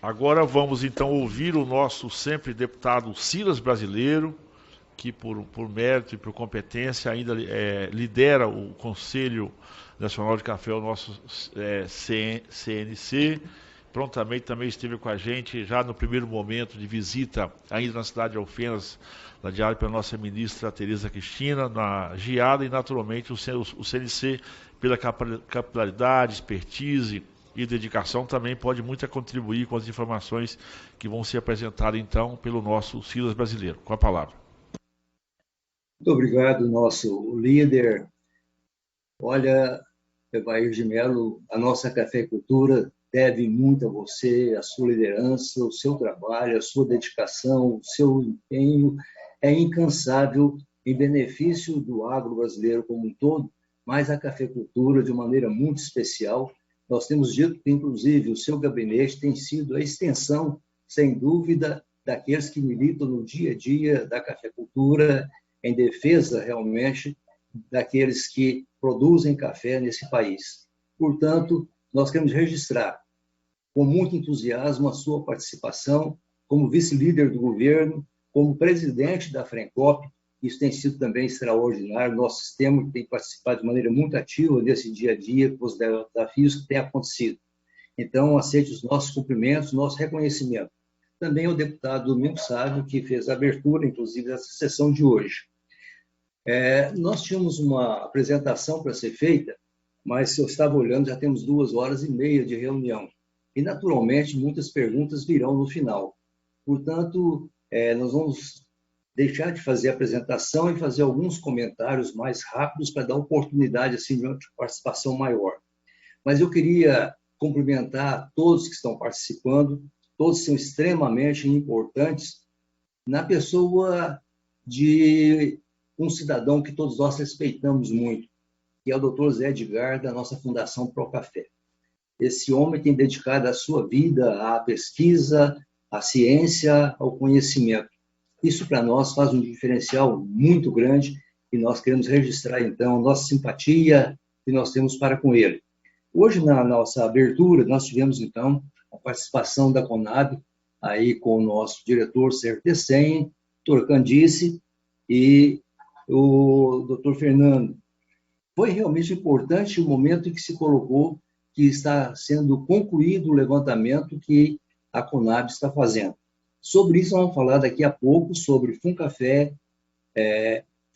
Agora vamos então ouvir o nosso sempre deputado Silas Brasileiro, que por mérito e por competência ainda lidera o Conselho Nacional de Café, o nosso CNC. Prontamente também esteve com a gente já no primeiro momento de visita, ainda na cidade de Alfenas, ladeado pela nossa ministra Tereza Cristina, na geada, e naturalmente o CNC, pela capilaridade, expertise e dedicação, também pode muito contribuir com as informações que vão ser apresentadas então pelo nosso Silas Brasileiro. Com a palavra. Muito obrigado, nosso líder. Olha, Evair de Mello, a nossa cafeicultura deve muito a você, a sua liderança, o seu trabalho, a sua dedicação, o seu empenho é incansável em benefício do agro brasileiro como um todo, mas a cafeicultura de maneira muito especial. Nós temos dito que, inclusive, o seu gabinete tem sido a extensão, sem dúvida, daqueles que militam no dia a dia da cafeicultura, em defesa, realmente, daqueles que produzem café nesse país. Portanto, nós queremos registrar com muito entusiasmo a sua participação como vice-líder do governo, como presidente da Frencop. Isso tem sido também extraordinário. Nosso sistema tem participado de maneira muito ativa nesse dia a dia com os desafios que têm acontecido. Então, aceite os nossos cumprimentos, nosso reconhecimento. Também o deputado Domingos Sávio, que fez a abertura, inclusive, dessa sessão de hoje. Nós tínhamos uma apresentação para ser feita, mas se eu estava olhando, já temos 2h30 de reunião. E, naturalmente, muitas perguntas virão no final. Portanto, nós vamos deixar de fazer a apresentação e fazer alguns comentários mais rápidos para dar oportunidade assim, de uma participação maior. Mas eu queria cumprimentar todos que estão participando, todos são extremamente importantes, na pessoa de um cidadão que todos nós respeitamos muito, que é o Dr. Zé Edgar, da nossa Fundação Procafé. Esse homem tem dedicado a sua vida à pesquisa, à ciência, ao conhecimento. Isso, para nós, faz um diferencial muito grande e nós queremos registrar, então, a nossa simpatia que nós temos para com ele. Hoje, na nossa abertura, nós tivemos, então, a participação da Conab, aí com o nosso diretor Sertecem, Dr. Candice e o Dr. Fernando. Foi realmente importante o momento em que se colocou que está sendo concluído o levantamento que a Conab está fazendo. Sobre isso, vamos falar daqui a pouco, sobre Funcafé,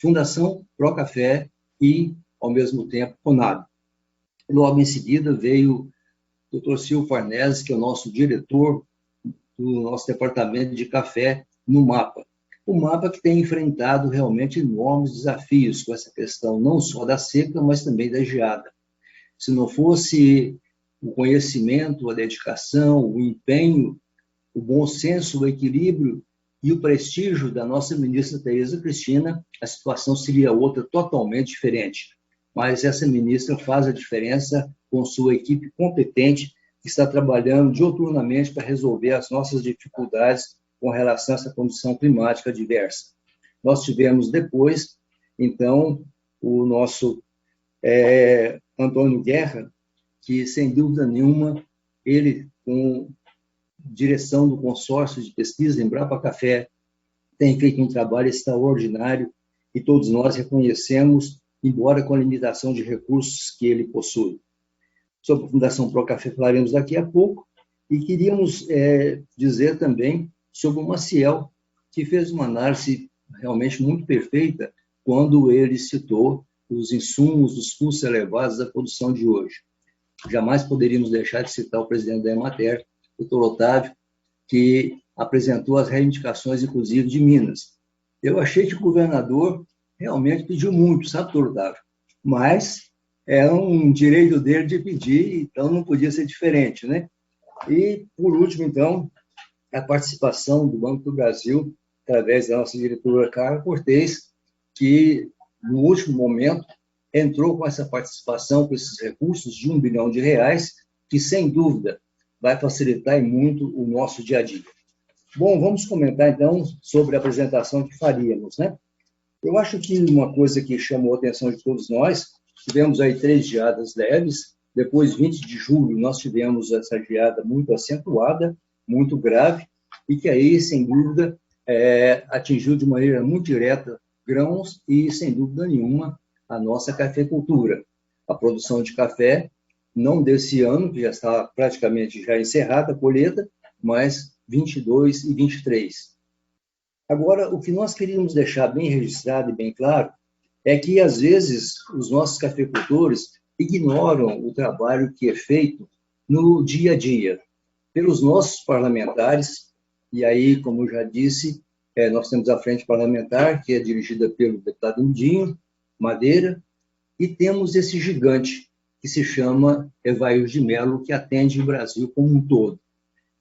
Fundação Procafé e, ao mesmo tempo, Conab. Logo em seguida, veio o Dr. Silvio Farnese, que é o nosso diretor do nosso departamento de café no MAPA. O MAPA que tem enfrentado realmente enormes desafios com essa questão, não só da seca, mas também da geada. Se não fosse o conhecimento, a dedicação, o empenho, o bom senso, o equilíbrio e o prestígio da nossa ministra Tereza Cristina, a situação seria outra totalmente diferente. Mas essa ministra faz a diferença com sua equipe competente, que está trabalhando diuturnamente para resolver as nossas dificuldades com relação a essa condição climática diversa. Nós tivemos depois, então, o nosso Antônio Guerra, que, sem dúvida nenhuma, ele, com direção do consórcio de pesquisa Embrapa Café, tem feito um trabalho extraordinário e todos nós reconhecemos, embora com a limitação de recursos que ele possui. Sobre a Fundação Procafé falaremos daqui a pouco e queríamos dizer também sobre o Maciel, que fez uma análise realmente muito perfeita quando ele citou os insumos, os custos elevados da produção de hoje. Jamais poderíamos deixar de citar o presidente da Emater, Dr. Otávio, que apresentou as reivindicações, inclusive, de Minas. Eu achei que o governador realmente pediu muito, sabe, Dr. Otávio? Mas é um direito dele de pedir, então não podia ser diferente, né? E, por último, então, a participação do Banco do Brasil, através da nossa diretora Carla Cortez, que, no último momento, entrou com essa participação, com esses recursos de R$1 bilhão, que, sem dúvida, vai facilitar muito o nosso dia a dia. Bom, vamos comentar, então, sobre a apresentação que faríamos, né? Eu acho que uma coisa que chamou a atenção de todos nós, tivemos aí 3 geadas leves, depois, 20 de julho, nós tivemos essa geada muito acentuada, muito grave e que aí, sem dúvida, atingiu de maneira muito direta grãos e, sem dúvida nenhuma, a nossa cafeicultura. A produção de café, não desse ano, que já está praticamente já encerrada a colheita, mas 22 e 23. Agora, o que nós queríamos deixar bem registrado e bem claro é que, às vezes, os nossos cafeicultores ignoram o trabalho que é feito no dia a dia pelos nossos parlamentares, e aí, como eu já disse, nós temos a frente parlamentar, que é dirigida pelo deputado Indinho Madeira, e temos esse gigante, que se chama Evair de Mello, que atende o Brasil como um todo.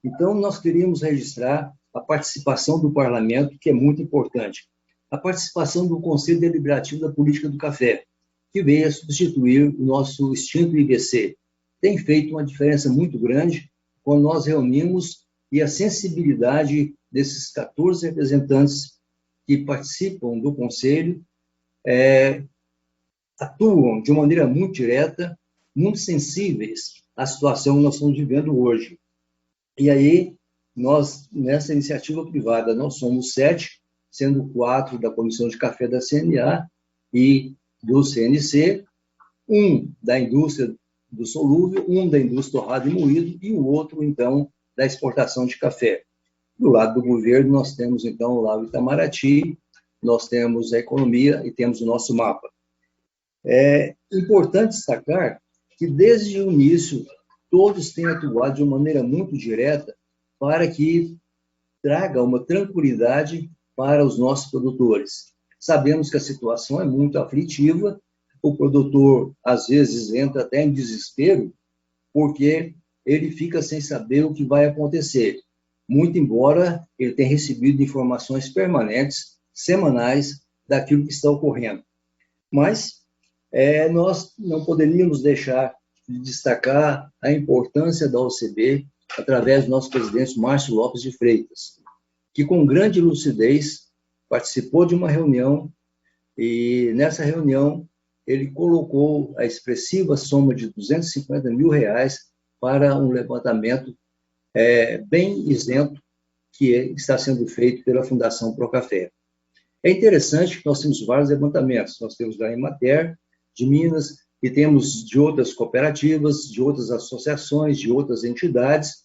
Então, nós queríamos registrar a participação do parlamento, que é muito importante. A participação do Conselho Deliberativo da Política do Café, que veio a substituir o nosso extinto IBC. Tem feito uma diferença muito grande quando nós reunimos e a sensibilidade desses 14 representantes que participam do Conselho atuam de uma maneira muito direta, muito sensíveis à situação que nós estamos vivendo hoje. E aí, nós, nessa iniciativa privada, nós somos 7, sendo 4 da Comissão de Café da CNA e do CNC, um da indústria do solúvel, um da indústria torrado e moído e o outro, então, da exportação de café. Do lado do governo, nós temos, então, o Lago Itamaraty, nós temos a economia e temos o nosso mapa. É importante destacar que, desde o início, todos têm atuado de uma maneira muito direta para que traga uma tranquilidade para os nossos produtores. Sabemos que a situação é muito aflitiva, o produtor, às vezes, entra até em desespero, porque ele fica sem saber o que vai acontecer, muito embora ele tenha recebido informações permanentes, semanais, daquilo que está ocorrendo. Mas nós não poderíamos deixar de destacar a importância da OCB, através do nosso presidente Márcio Lopes de Freitas, que com grande lucidez participou de uma reunião e nessa reunião ele colocou a expressiva soma de R$250 mil para um levantamento bem isento que está sendo feito pela Fundação Procafé. É interessante que nós temos vários levantamentos, nós temos da Emater, de Minas, e temos de outras cooperativas, de outras associações, de outras entidades,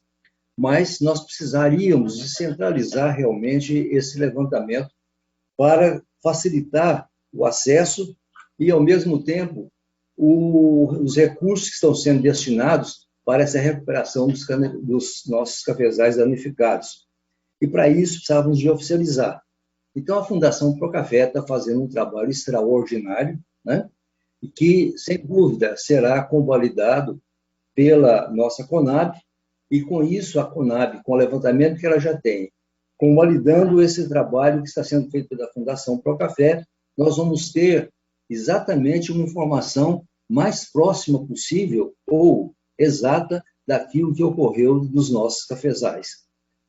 mas nós precisaríamos descentralizar realmente esse levantamento para facilitar o acesso e, ao mesmo tempo, os recursos que estão sendo destinados para essa recuperação dos nossos cafezais danificados. E, para isso, precisávamos de oficializar. Então, a Fundação Procafé está fazendo um trabalho extraordinário, né? E que, sem dúvida, será convalidado pela nossa Conab, e com isso a Conab, com o levantamento que ela já tem, convalidando esse trabalho que está sendo feito pela Fundação Procafé, nós vamos ter exatamente uma informação mais próxima possível ou exata daquilo que ocorreu dos nossos cafezais.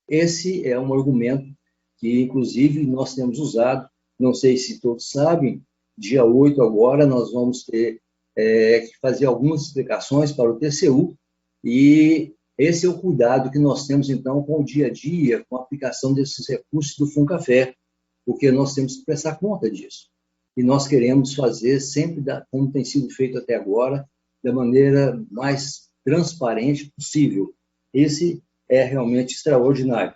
Esse é um argumento que, inclusive, nós temos usado, não sei se todos sabem, dia 8 agora nós vamos ter que fazer algumas explicações para o TCU, e esse é o cuidado que nós temos, então, com o dia a dia, com a aplicação desses recursos do Funcafé, porque nós temos que prestar conta disso. E nós queremos fazer sempre, como tem sido feito até agora, da maneira mais transparente possível. Esse é realmente extraordinário.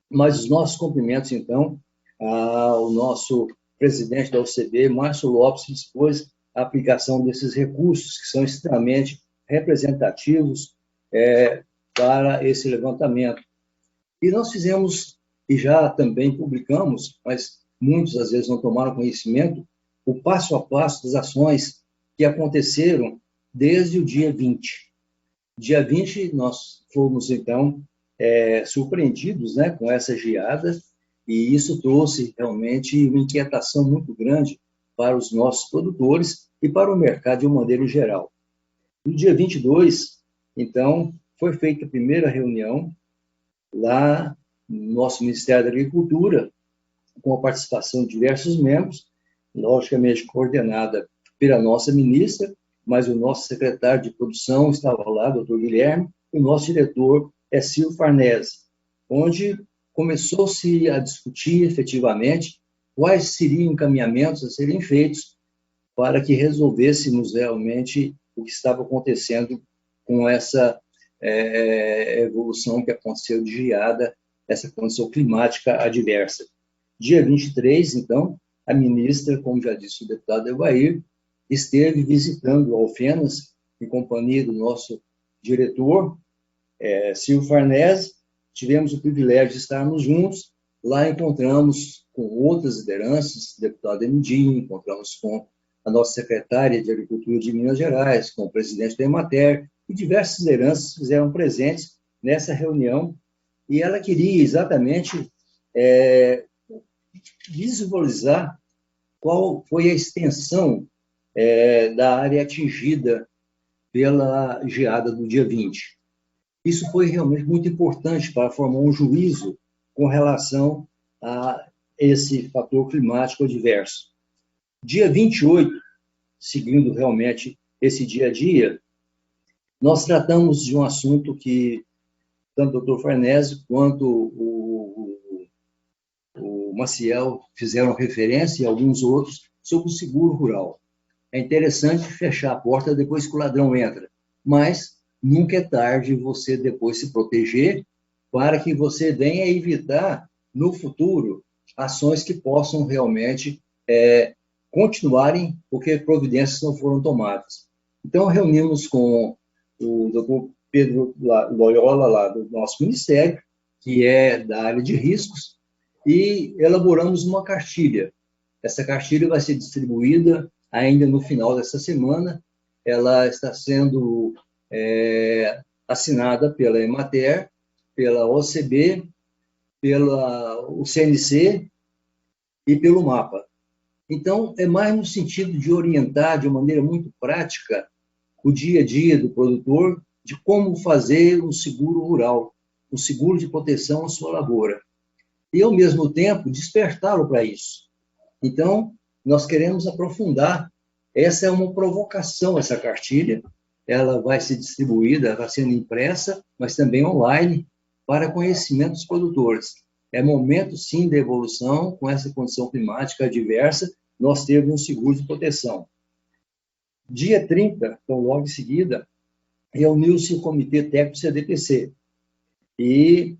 Mas os nossos cumprimentos, então, ao nosso presidente da OCB, Márcio Lopes, que dispôs a aplicação desses recursos, que são extremamente representativos para esse levantamento. E nós fizemos, e já também publicamos, mas muitos às vezes não tomaram conhecimento, o passo a passo das ações que aconteceram desde o dia 20. Dia 20, nós fomos, então, surpreendidos, né, com essa geada, e isso trouxe realmente uma inquietação muito grande para os nossos produtores e para o mercado de uma maneira geral. No dia 22, então, foi feita a primeira reunião lá no nosso Ministério da Agricultura, com a participação de diversos membros, logicamente coordenada pela nossa ministra, mas o nosso secretário de produção estava lá, doutor Guilherme, e o nosso diretor é Silvio Farnese. onde começou-se a discutir efetivamente quais seriam encaminhamentos a serem feitos para que resolvêssemos realmente o que estava acontecendo com essa evolução que aconteceu de geada, essa condição climática adversa. Dia 23, então, a ministra, como já disse o deputado Evair, esteve visitando Alfenas, em companhia do nosso diretor, Silvio Farnese. Tivemos o privilégio de estarmos juntos. Lá encontramos com outras lideranças, o deputado Emidinho, encontramos com a nossa secretária de Agricultura de Minas Gerais, com o presidente da Emater, e diversas lideranças fizeram presentes nessa reunião, e ela queria exatamente visualizar qual foi a extensão da área atingida pela geada do dia 20. Isso foi realmente muito importante para formar um juízo com relação a esse fator climático adverso. Dia 28, seguindo realmente esse dia a dia, nós tratamos de um assunto que tanto o Dr. Farnese quanto o Maciel fizeram referência e alguns outros sobre o seguro rural. É interessante fechar a porta depois que o ladrão entra, mas nunca é tarde você depois se proteger para que você venha evitar no futuro ações que possam realmente continuarem porque providências não foram tomadas. Então, reunimos com o Dr. Pedro Loyola, lá do nosso ministério, que é da área de riscos, e elaboramos uma cartilha. Essa cartilha vai ser distribuída ainda no final dessa semana. Ela está sendo assinada pela Emater, pela OCB, pelo CNC e pelo MAPA. Então, é mais no sentido de orientar de uma maneira muito prática o dia a dia do produtor de como fazer um seguro rural, um seguro de proteção à sua lavoura. E, ao mesmo tempo, despertá-lo para isso. Então, nós queremos aprofundar. Essa é uma provocação, essa cartilha. Ela vai ser distribuída, vai sendo impressa, mas também online, para conhecimento dos produtores. É momento, sim, da evolução, com essa condição climática adversa, nós temos um seguro de proteção. Dia 30, então logo em seguida, reuniu-se o Comitê Técnico CDPC. E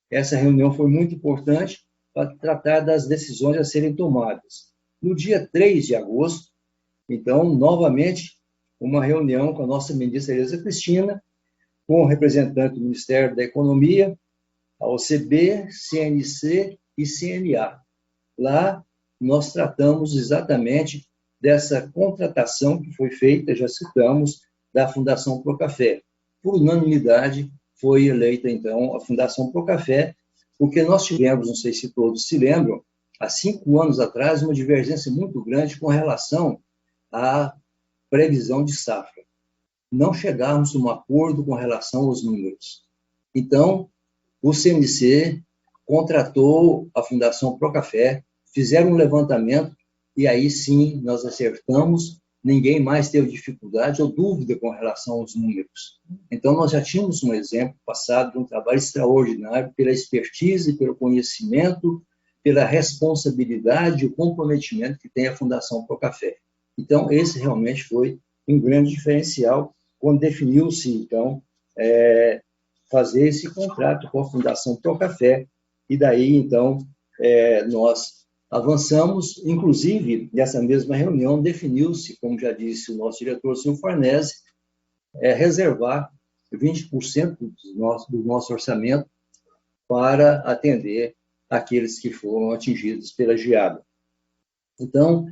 essa reunião foi muito importante para tratar das decisões a serem tomadas. No dia 3 de agosto, então, novamente, uma reunião com a nossa ministra Tereza Cristina, com o representante do Ministério da Economia, a OCB, CNC e CNA. Lá, nós tratamos exatamente dessa contratação que foi feita, já citamos, da Fundação Procafé. Por unanimidade, foi eleita, então, a Fundação Procafé, porque nós tivemos, não sei se todos se lembram, há 5 anos atrás, uma divergência muito grande com relação à previsão de safra. Não chegarmos a um acordo com relação aos números. Então, o CNC contratou a Fundação Procafé, fizeram um levantamento, e aí sim nós acertamos, ninguém mais teve dificuldade ou dúvida com relação aos números. Então, nós já tínhamos um exemplo passado de um trabalho extraordinário pela expertise, pelo conhecimento, pela responsabilidade e o comprometimento que tem a Fundação Procafé. Então, esse realmente foi um grande diferencial quando definiu-se, então, fazer esse contrato com a Fundação Procafé, e daí, então, nós avançamos, inclusive, nessa mesma reunião, definiu-se, como já disse o nosso diretor Silvio Farnese, reservar 20% do nosso orçamento para atender aqueles que foram atingidos pela geada. Então,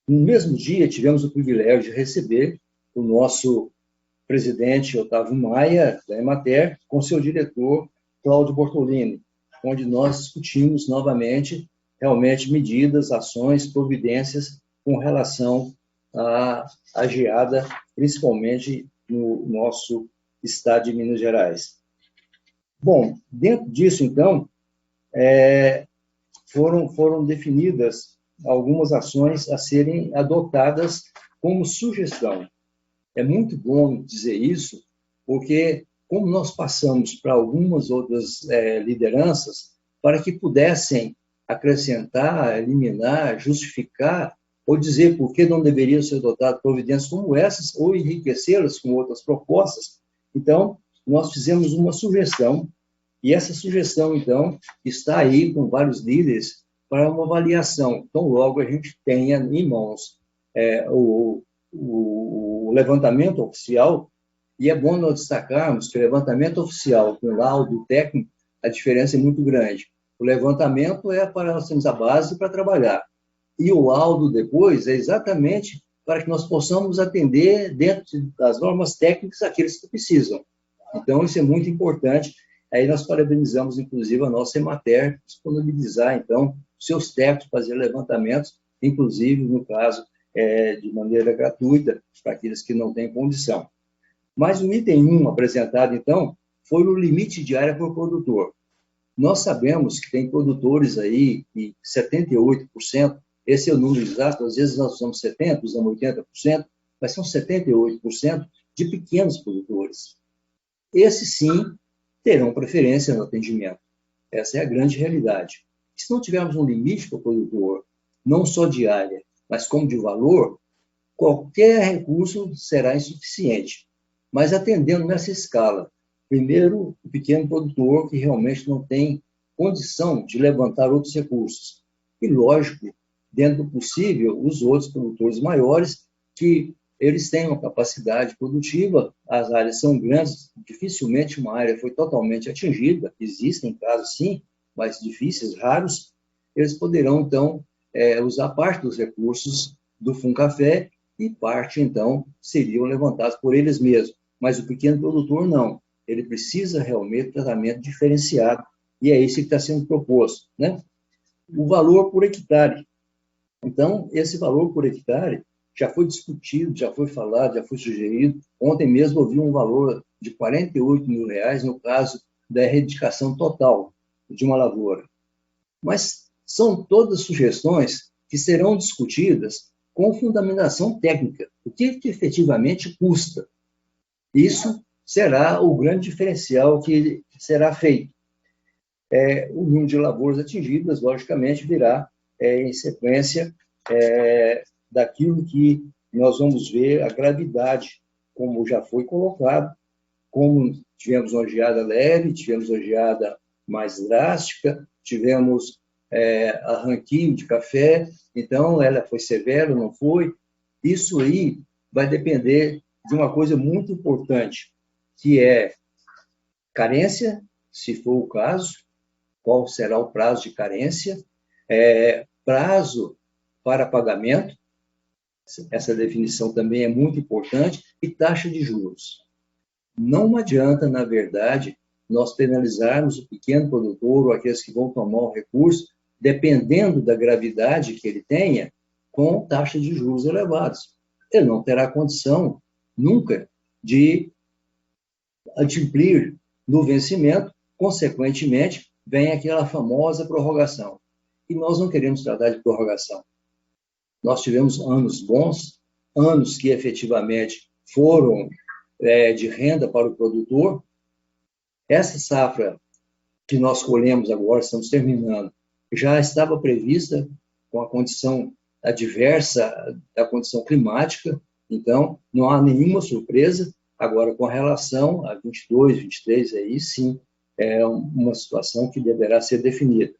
no mesmo dia, tivemos o privilégio de receber o nosso presidente Otávio Maia, da Emater, com seu diretor, Cláudio Bortolini, onde nós discutimos novamente, realmente, medidas, ações, providências com relação à geada, principalmente no nosso estado de Minas Gerais. Bom, dentro disso, então, foram definidas algumas ações a serem adotadas como sugestão. É muito bom dizer isso, porque como nós passamos para algumas outras lideranças para que pudessem acrescentar, eliminar, justificar ou dizer por que não deveriam ser adotadas providências como essas ou enriquecê-las com outras propostas. Então, nós fizemos uma sugestão e essa sugestão, então, está aí com vários líderes para uma avaliação. Então, logo a gente tenha em mãos o levantamento oficial, e é bom nós destacarmos que o levantamento oficial com laudo técnico, a diferença é muito grande. O levantamento é para nós termos a base para trabalhar. E o laudo depois é exatamente para que nós possamos atender dentro das normas técnicas aqueles que precisam. Então, isso é muito importante. Aí nós parabenizamos, inclusive, a nossa Emater, disponibilizar, então, seus técnicos, fazer levantamentos, inclusive, no caso, de maneira gratuita, para aqueles que não têm condição. Mas o item 1 apresentado, então, foi o limite de área por produtor. Nós sabemos que tem produtores aí, que 78%, esse é o número exato, às vezes nós usamos 70%, usamos 80%, mas são 78% de pequenos produtores. Esses, sim, terão preferência no atendimento. Essa é a grande realidade. Se não tivermos um limite para o produtor, não só de área, mas como de valor, qualquer recurso será insuficiente. Mas atendendo nessa escala, primeiro, o pequeno produtor que realmente não tem condição de levantar outros recursos. E, lógico, dentro do possível, os outros produtores maiores, que eles têm uma capacidade produtiva, as áreas são grandes, dificilmente uma área foi totalmente atingida, existem casos sim, mas difíceis, raros, eles poderão, então, usar parte dos recursos do Funcafé e parte, então, seriam levantados por eles mesmos. Mas o pequeno produtor, não. Ele precisa realmente de tratamento diferenciado, e é isso que está sendo proposto, né? O valor por hectare. Então, esse valor por hectare já foi discutido, já foi falado, já foi sugerido. Ontem mesmo eu vi um valor de R$48 mil no caso da erradicação total de uma lavoura. Mas são todas sugestões que serão discutidas com fundamentação técnica. O que efetivamente custa? Isso será o grande diferencial que será feito. O número de lavouras atingidas, logicamente, virá em sequência daquilo que nós vamos ver a gravidade, como já foi colocado, como tivemos uma geada leve, tivemos uma geada mais drástica, tivemos arranquinho de café, então ela foi severa, não foi? Isso aí vai depender de uma coisa muito importante, que é carência, se for o caso, qual será o prazo de carência, prazo para pagamento, essa definição também é muito importante, e taxa de juros. Não adianta, na verdade, nós penalizarmos o pequeno produtor ou aqueles que vão tomar o recurso, dependendo da gravidade que ele tenha, com taxa de juros elevados. Ele não terá condição, nunca, de adimplir no vencimento, consequentemente, vem aquela famosa prorrogação. E nós não queremos tratar de prorrogação. Nós tivemos anos bons, anos que efetivamente foram de renda para o produtor. Essa safra que nós colhemos agora, estamos terminando, já estava prevista com a condição adversa da condição climática, então não há nenhuma surpresa. Agora, com relação a 22, 23, aí sim é uma situação que deverá ser definida.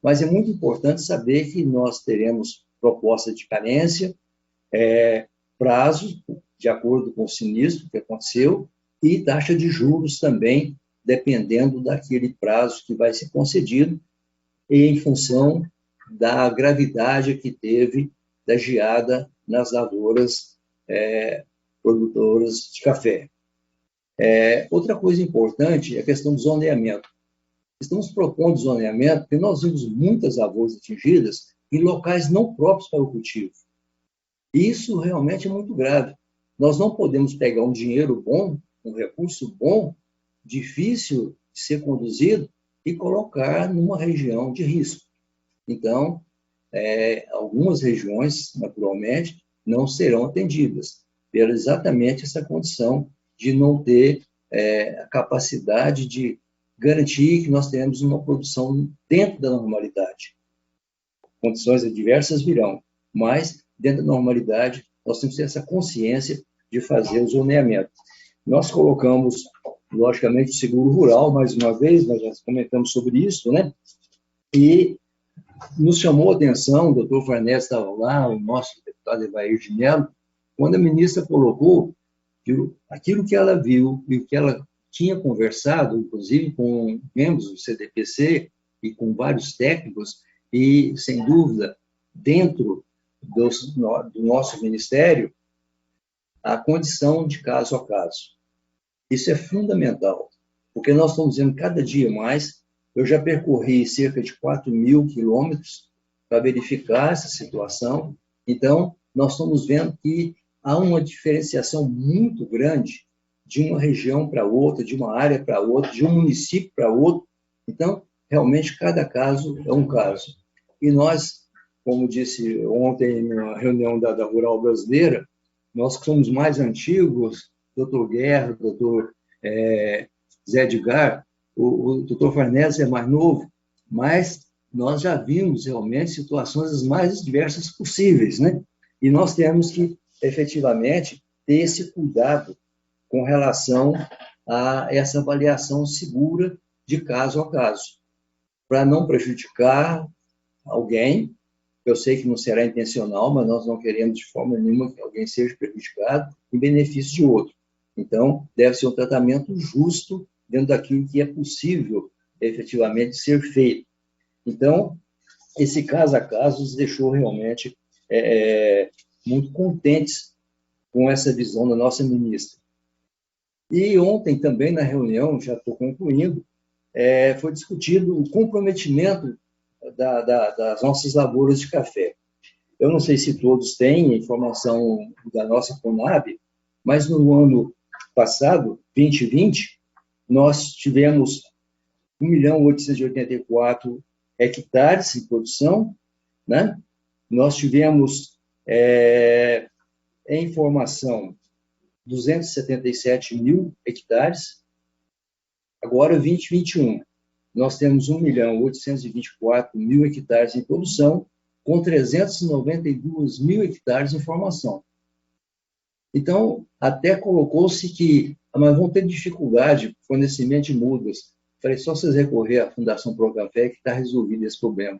Mas é muito importante saber que nós teremos proposta de carência, prazo, de acordo com o sinistro que aconteceu, e taxa de juros também, dependendo daquele prazo que vai ser concedido, e em função da gravidade que teve da geada nas lavouras produtoras de café. Outra coisa importante é a questão do zoneamento. Estamos propondo zoneamento porque nós vimos muitas lavouras atingidas em locais não próprios para o cultivo. E isso realmente é muito grave. Nós não podemos pegar um dinheiro bom, um recurso bom, difícil de ser conduzido, e colocar numa região de risco. Então, algumas regiões, naturalmente, não serão atendidas, pela exatamente essa condição de não ter a capacidade de garantir que nós tenhamos uma produção dentro da normalidade. Condições adversas virão, mas dentro da normalidade nós temos que ter essa consciência de fazer o zoneamento. Nós colocamos, logicamente, o seguro rural, mais uma vez, nós já comentamos sobre isso, né? E nos chamou a atenção, o doutor Farnese estava lá, o nosso deputado Evair de Mello, quando a ministra colocou que aquilo que ela viu e o que ela tinha conversado, inclusive com membros do CDPC e com vários técnicos, e, sem dúvida, dentro do nosso ministério, a condição de caso a caso. Isso é fundamental, porque nós estamos vendo cada dia mais. Eu já percorri cerca de 4.000 quilômetros para verificar essa situação. Então, nós estamos vendo que há uma diferenciação muito grande de uma região para outra, de uma área para outra, de um município para outro. Então, realmente, cada caso é um caso. E nós, como disse ontem na reunião da Rural Brasileira, nós que somos mais antigos, doutor Guerra, doutor Zé Edgar, o doutor Farnese é mais novo, mas nós já vimos realmente situações as mais diversas possíveis, né? E nós temos que, efetivamente, ter esse cuidado com relação a essa avaliação segura de caso a caso, para não prejudicar alguém. Eu sei que não será intencional, mas nós não queremos de forma nenhuma que alguém seja prejudicado em benefício de outro. Então, deve ser um tratamento justo dentro daquilo que é possível, efetivamente, ser feito. Então, esse caso a caso nos deixou realmente muito contentes com essa visão da nossa ministra. E ontem também, na reunião, já estou concluindo, foi discutido o comprometimento das nossas lavouras de café. Eu não sei se todos têm informação da nossa Conab, mas no ano passado, 2020, nós tivemos 1.884 hectares em produção, né? Nós tivemos, em formação, 277 mil hectares. Agora, 2021, nós temos 1.824 mil hectares em produção, com 392 mil hectares em formação. Então, até colocou-se que mas vão ter dificuldade com fornecimento de mudas. Falei, só vocês recorrer à Fundação Procafé que está resolvido esse problema.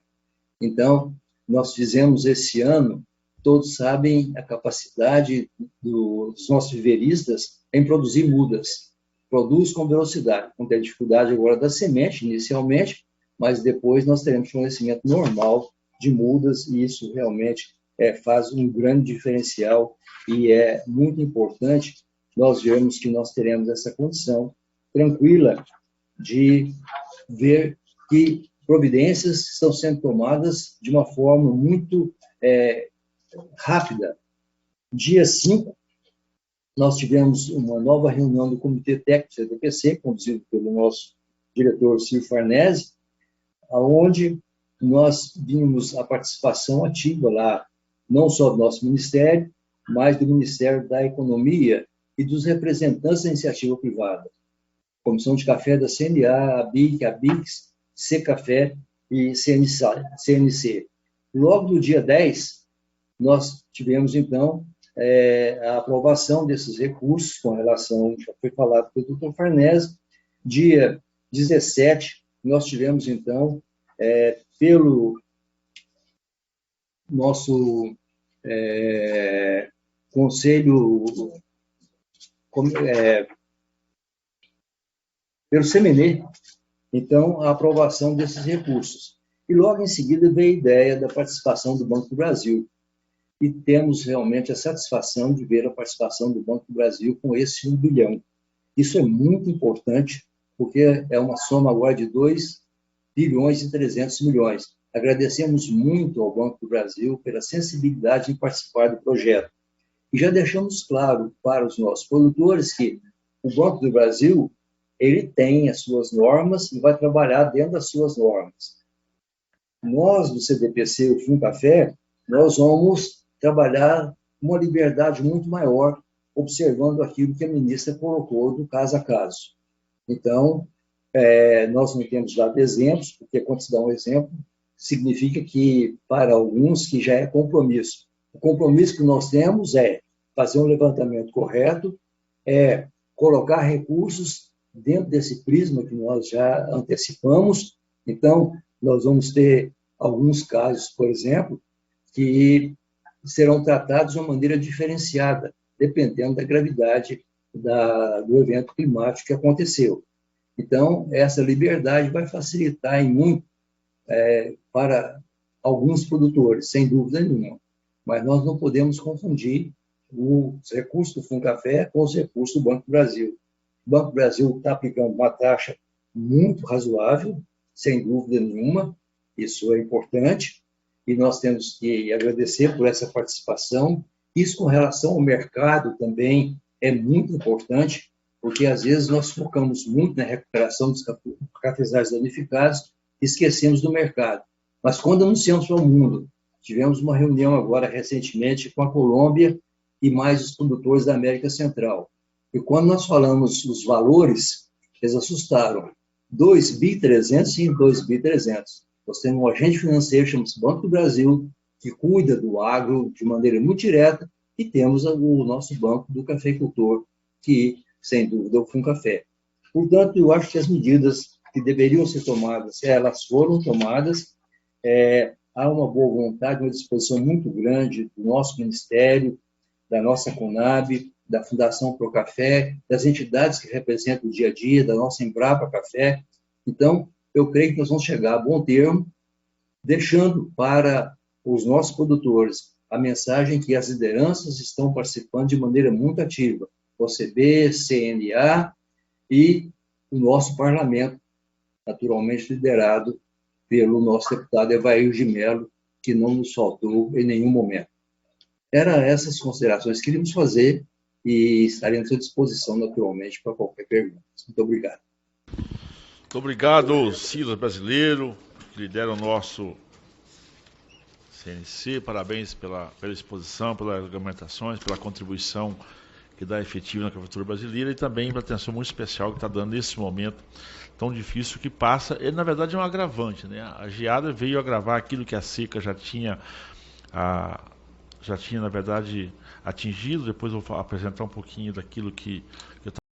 Então, nós fizemos esse ano, todos sabem a capacidade dos nossos viveristas em produzir mudas. Produz com velocidade. Não tem dificuldade agora da semente, inicialmente, mas depois nós teremos fornecimento normal de mudas, e isso realmente faz um grande diferencial, e é muito importante nós vermos que nós teremos essa condição tranquila de ver que providências estão sendo tomadas de uma forma muito rápida. Dia 5, nós tivemos uma nova reunião do Comitê Técnico do CDPC, conduzido pelo nosso diretor Ciro Farnese, onde nós vimos a participação ativa lá, não só do nosso Ministério, mas do Ministério da Economia e dos representantes da iniciativa privada. Comissão de Café da CNA, a BIC, a BICS, Secafé e CNC. Logo no dia 10, nós tivemos, então, a aprovação desses recursos com relação, já foi falado pelo doutor Farnese. Dia 17, nós tivemos, então, pelo nosso conselho, pelo CMNE, então, a aprovação desses recursos. E logo em seguida veio a ideia da participação do Banco do Brasil. E temos realmente a satisfação de ver a participação do Banco do Brasil com esse 1 bilhão. Isso é muito importante, porque é uma soma agora de 2 bilhões e 300 milhões. Agradecemos muito ao Banco do Brasil pela sensibilidade em participar do projeto. E já deixamos claro para os nossos produtores que o Banco do Brasil, ele tem as suas normas e vai trabalhar dentro das suas normas. Nós, do CDPC, o FUNCAFé, nós vamos trabalhar uma liberdade muito maior observando aquilo que a ministra colocou do caso a caso. Então, nós não temos dado exemplos, porque quando se dá um exemplo, significa que, para alguns, que já é compromisso. O compromisso que nós temos é fazer um levantamento correto, colocar recursos dentro desse prisma que nós já antecipamos. Então, nós vamos ter alguns casos, por exemplo, que serão tratados de uma maneira diferenciada, dependendo da gravidade do evento climático que aconteceu. Então, essa liberdade vai facilitar em muito para alguns produtores, sem dúvida nenhuma. Mas nós não podemos confundir os recursos do Funcafé com os recursos do Banco do Brasil. O Banco do Brasil está aplicando uma taxa muito razoável, sem dúvida nenhuma, isso é importante, e nós temos que agradecer por essa participação. Isso, com relação ao mercado, também é muito importante, porque às vezes nós focamos muito na recuperação dos cafezais danificados e esquecemos do mercado. Mas quando anunciamos para o mundo, tivemos uma reunião agora recentemente com a Colômbia e mais os produtores da América Central. E quando nós falamos os valores, eles assustaram. 2.300 e 2.300. Nós temos um agente financeiro, chama-se Banco do Brasil, que cuida do agro de maneira muito direta, e temos o nosso Banco do Cafeicultor, que, sem dúvida, é o Funcafé. Portanto, eu acho que as medidas que deveriam ser tomadas, elas foram tomadas. Há uma boa vontade, uma disposição muito grande do nosso Ministério, da nossa Conab, da Fundação Procafé, das entidades que representam o dia a dia, da nossa Embrapa Café. Então, eu creio que nós vamos chegar a bom termo, deixando para os nossos produtores a mensagem que as lideranças estão participando de maneira muito ativa. OCB, CNA e o nosso parlamento, naturalmente liderado pelo nosso deputado Evair de Mello, que não nos faltou em nenhum momento. Eram essas considerações que queríamos fazer e estaremos à disposição, naturalmente, para qualquer pergunta. Muito obrigado. Muito obrigado, Silas Brasileiro, que lidera o nosso CNC. Parabéns pela exposição, pelas argumentações, pela contribuição que dá efetivo na cafeicultura brasileira e também pela atenção muito especial que está dando nesse momento tão difícil que passa. Ele, na verdade, é um agravante, né? A geada veio agravar aquilo que a seca já tinha, na verdade, atingido. Depois eu vou apresentar um pouquinho daquilo que eu